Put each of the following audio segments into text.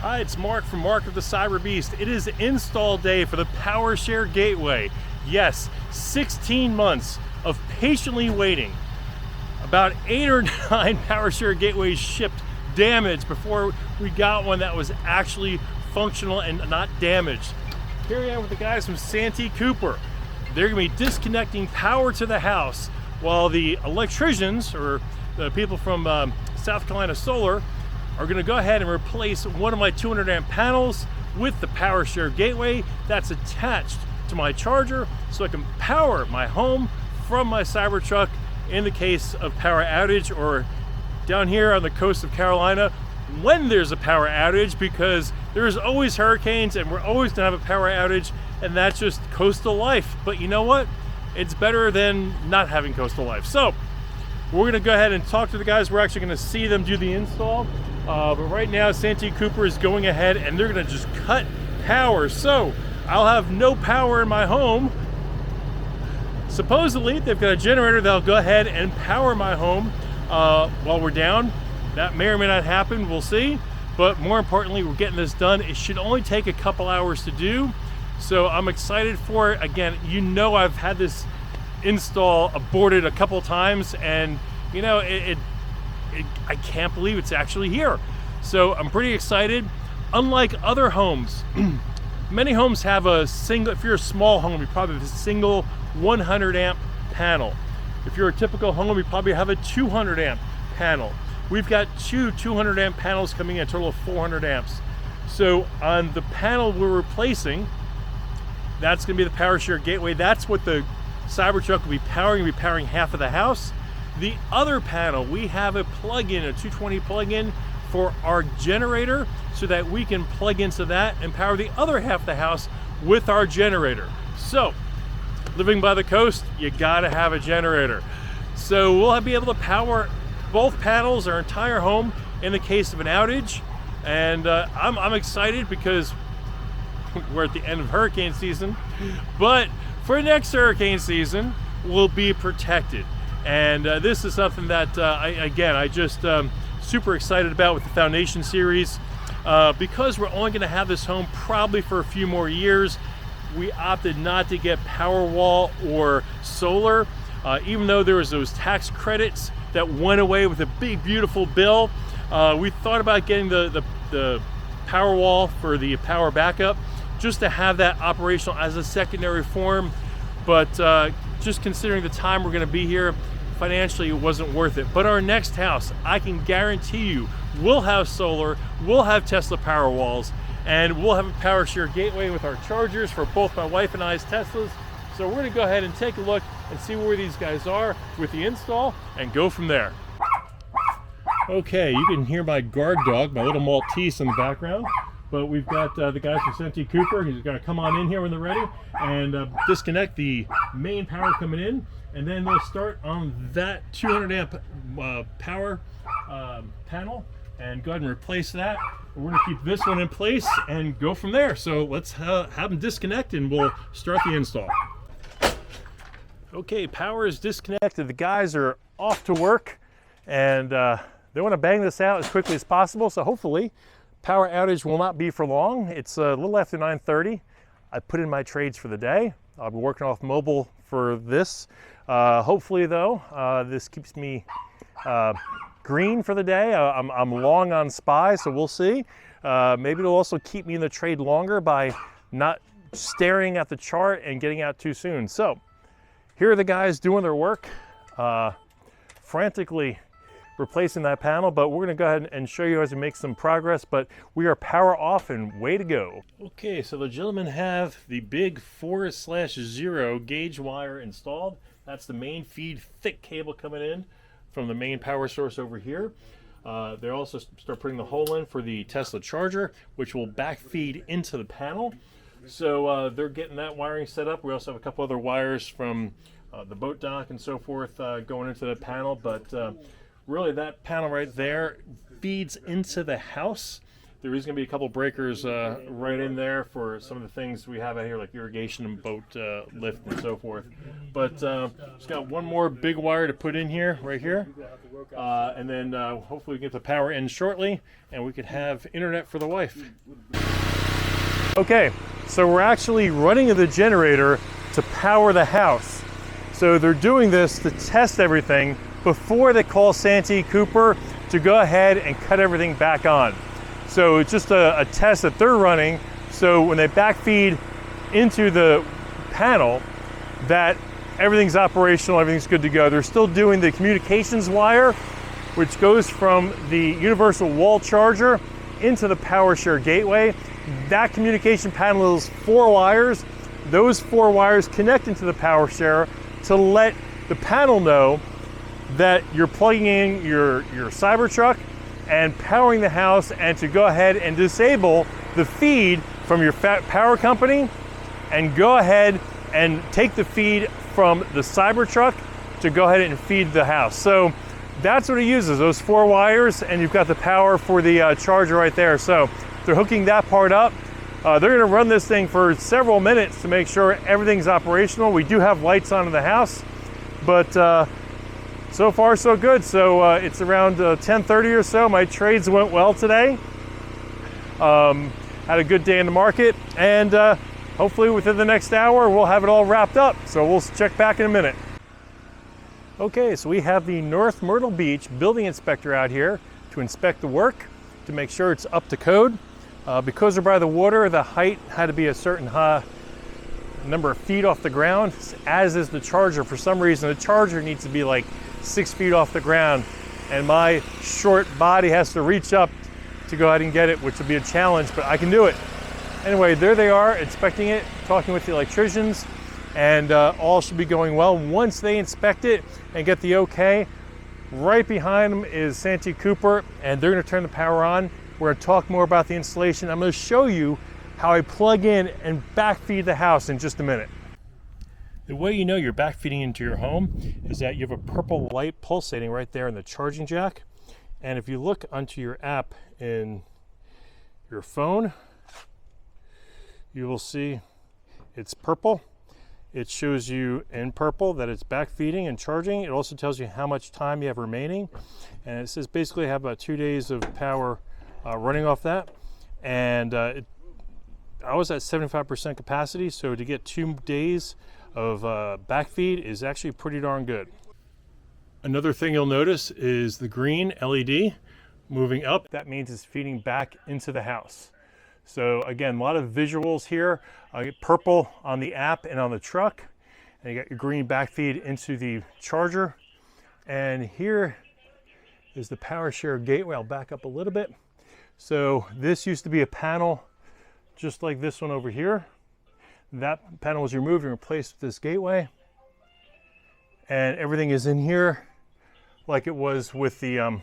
Hi, it's Mark from Mark of the Cyberbeast. It is install day for the Powershare Gateway. Yes, 16 months of patiently waiting. About 8 or 9 Powershare Gateways shipped damaged before we got one that was actually functional and not damaged. Here I am with the guys from Santee Cooper. They're going to be disconnecting power to the house while the electricians, or the people from South Carolina Solar, are going to go ahead and replace one of my 200 amp panels with the Powershare Gateway that's attached to my charger so I can power my home from my Cybertruck in the case of power outage, or down here on the coast of Carolina when there's a power outage, because there's always hurricanes and we're always going to have a power outage, and that's just coastal life. But you know what? It's better than not having coastal life. So we're going to go ahead and talk to the guys. We're actually going to see them do the install. But right now, Santee Cooper is going ahead and they're going to just cut power. So I'll have no power in my home. Supposedly, they've got a generator that'll go ahead and power my home while we're down. That may or may not happen. We'll see. But more importantly, we're getting this done. It should only take a couple hours to do. So I'm excited for it. Again, you know, I've had this install aborted a couple times, and you know, I can't believe it's actually here. So I'm pretty excited. Unlike other homes, many homes have a single, if you're a small home, you probably have a single 100 amp panel. If you're a typical home, you probably have a 200 amp panel. We've got two 200 amp panels coming in, a total of 400 amps. So on the panel we're replacing, that's gonna be the Powershare Gateway. That's what the Cybertruck will be powering. It'll be powering half of the house. The other panel, we have a plug-in, a 220 plug-in for our generator, so that we can plug into that and power the other half of the house with our generator. So, living by the coast, you gotta have a generator. So we'll be able to power both panels, our entire home, in the case of an outage. And I'm excited because we're at the end of hurricane season, but for next hurricane season, we'll be protected. And this is something that, I just super excited about with the Foundation Series. Because we're only going to have this home probably for a few more years, we opted not to get Powerwall or solar, even though there was those tax credits that went away with a big, beautiful bill. We thought about getting the Powerwall for the power backup, just to have that operational as a secondary form. But just considering the time we're going to be here, financially it wasn't worth it. But our next house, I can guarantee you, will have solar, we'll have Tesla Powerwalls, and we'll have a Powershare Gateway with our chargers for both my wife and I's Teslas. So we're going to go ahead and take a look and see where these guys are with the install and go from there. Okay, you can hear my guard dog, my little Maltese, in the background. But we've got the guys from Santee Cooper. He's going to come on in here when they're ready and disconnect the main power coming in, and then they'll start on that 200 amp power panel and go ahead and replace that. We're going to keep this one in place and go from there. So let's have them disconnect and we'll start the install. Okay, power is disconnected. The guys are off to work, and they want to bang this out as quickly as possible. So hopefully power outage will not be for long. It's a little after 9:30. I put in my trades for the day. I'll be working off mobile for this. Hopefully though, this keeps me green for the day. I'm long on SPY, so we'll see. Maybe it'll also keep me in the trade longer by not staring at the chart and getting out too soon. So here are the guys doing their work, frantically replacing that panel, but we're going to go ahead and show you as we make some progress. But we are power off and way to go. Okay, so the gentlemen have the big 4/0 gauge wire installed. That's the main feed thick cable coming in from the main power source over here. They also start putting the hole in for the Tesla charger, which will back feed into the panel. So they're getting that wiring set up. We also have a couple other wires from the boat dock and so forth going into the panel, but really that panel right there feeds into the house. There is going to be a couple breakers right in there for some of the things we have out here, like irrigation and boat lift and so forth. But just got one more big wire to put in here, right here. And then hopefully we get the power in shortly, and we could have internet for the wife. Okay, so we're actually running the generator to power the house. So they're doing this to test everything before they call Santee Cooper to go ahead and cut everything back on. So it's just a test that they're running, so when they backfeed into the panel, that everything's operational, everything's good to go. They're still doing the communications wire, which goes from the universal wall charger into the Powershare Gateway. That communication panel is 4 wires. Those 4 wires connect into the Powershare to let the panel know that you're plugging in your Cybertruck and powering the house, and to go ahead and disable the feed from your power company and go ahead and take the feed from the Cybertruck to go ahead and feed the house. So that's what it uses, those 4 wires, and you've got the power for the charger right there. So they're hooking that part up. They're going to run this thing for several minutes to make sure everything's operational. We do have lights on in the house, but so far so good. So it's around 10:30 or so. My trades went well today. Had a good day in the market, and hopefully within the next hour we'll have it all wrapped up. So we'll check back in a minute. Okay, so we have the North Myrtle Beach building inspector out here to inspect the work to make sure it's up to code. Because they're by the water, the height had to be a certain number of feet off the ground, as is the charger. For some reason, the charger needs to be like 6 feet off the ground, and my short body has to reach up to go ahead and get it, which will be a challenge, but I can do it. Anyway, there they are inspecting it, talking with the electricians, and all should be going well. Once they inspect it and get the okay, right behind them is Santee Cooper, and they're going to turn the power on. We're going to talk more about the installation. I'm going to show you how I plug in and backfeed the house in just a minute. The way you know you're backfeeding into your home is that you have a purple light pulsating right there in the charging jack. And if you look onto your app in your phone, you will see it's purple. It shows you in purple that it's backfeeding and charging. It also tells you how much time you have remaining. And it says basically I have about 2 days of power running off that. And I was at 75% capacity, so to get 2 days of backfeed is actually pretty darn good. Another thing you'll notice is the green LED moving up. That means it's feeding back into the house. So again, a lot of visuals here. Purple on the app and on the truck, and you got your green backfeed into the charger. And here is the Powershare Gateway. I'll back up a little bit. So this used to be a panel just like this one over here. That panel was removed and replaced with this gateway. And everything is in here like it was with the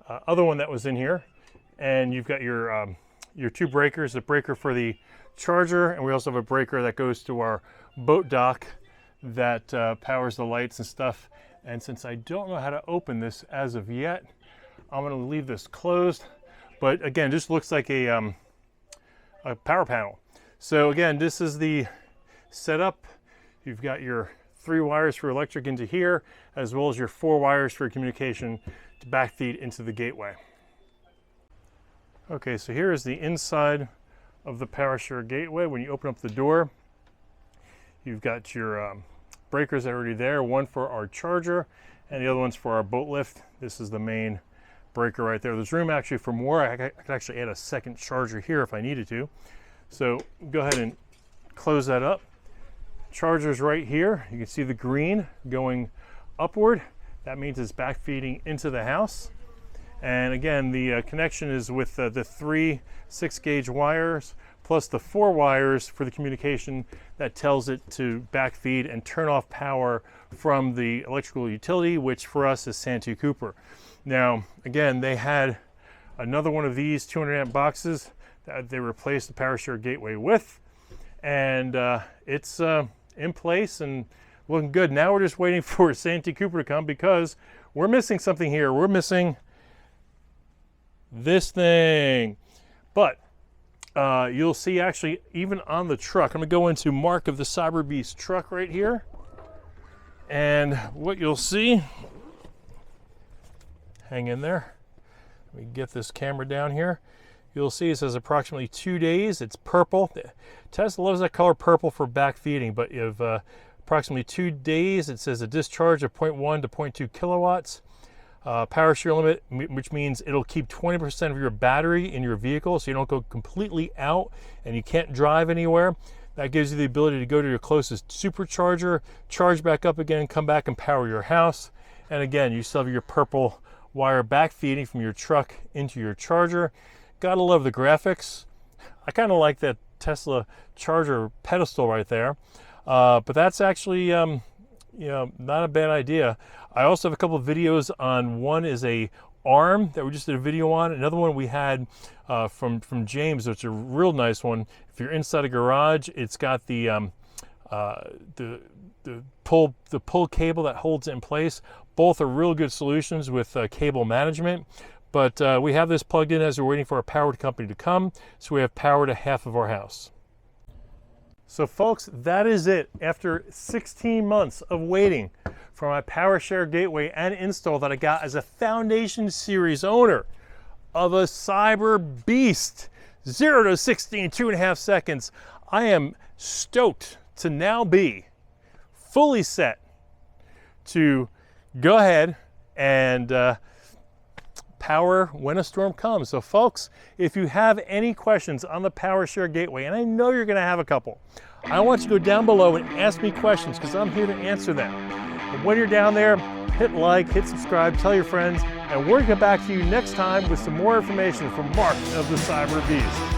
other one that was in here. And you've got your 2 breakers, the breaker for the charger, and we also have a breaker that goes to our boat dock that powers the lights and stuff. And since I don't know how to open this as of yet, I'm going to leave this closed. But again, just looks like a power panel. So again, this is the setup. You've got your 3 wires for electric into here, as well as your 4 wires for communication to backfeed into the gateway. Okay, so here is the inside of the Powershare Gateway. When you open up the door, you've got your breakers already there, one for our charger and the other one's for our boat lift. This is the main breaker right there. There's room actually for more. I could actually add a second charger here if I needed to. So go ahead and close that up. Charger's right here. You can see the green going upward. That means it's backfeeding into the house. And again, the connection is with the 3 6-gauge wires plus the 4 wires for the communication that tells it to backfeed and turn off power from the electrical utility, which for us is Santee Cooper. Now, again, they had another one of these 200 amp boxes that they replaced the Powershare Gateway with, and it's in place and looking good. Now we're just waiting for Santee Cooper to come because we're missing something here. We're missing this thing. But you'll see actually even on the truck, I'm gonna go into Mark of the Cyberbeast truck right here. And what you'll see, hang in there. Let me get this camera down here. You'll see it says approximately 2 days. It's purple. Tesla loves that color purple for back feeding, but you have approximately 2 days. It says a discharge of 0.1 to 0.2 kilowatts. Power share limit, which means it'll keep 20% of your battery in your vehicle so you don't go completely out and you can't drive anywhere. That gives you the ability to go to your closest supercharger, charge back up again, come back and power your house. And again, you still have your purple wire back feeding from your truck into your charger. Gotta love the graphics. I kind of like that Tesla charger pedestal right there. But that's actually, you know, not a bad idea. I also have a couple of videos on, one is a arm that we just did a video on. Another one we had from James, which is a real nice one. If you're inside a garage, it's got the pull cable that holds it in place. Both are real good solutions with cable management. But we have this plugged in as we're waiting for our power company to come, so we have power to half of our house. So folks, that is it. After 16 months of waiting for my Powershare Gateway and install that I got as a Foundation Series owner of a Cyberbeast, 0 to 60 in 2.5 seconds, I am stoked to now be fully set to go ahead and power when a storm comes. So folks, if you have any questions on the Powershare Gateway, and I know you're gonna have a couple, I want you to go down below and ask me questions because I'm here to answer them. And when you're down there, hit like, hit subscribe, tell your friends, and we're gonna get back to you next time with some more information from Mark of the Cyberbeast.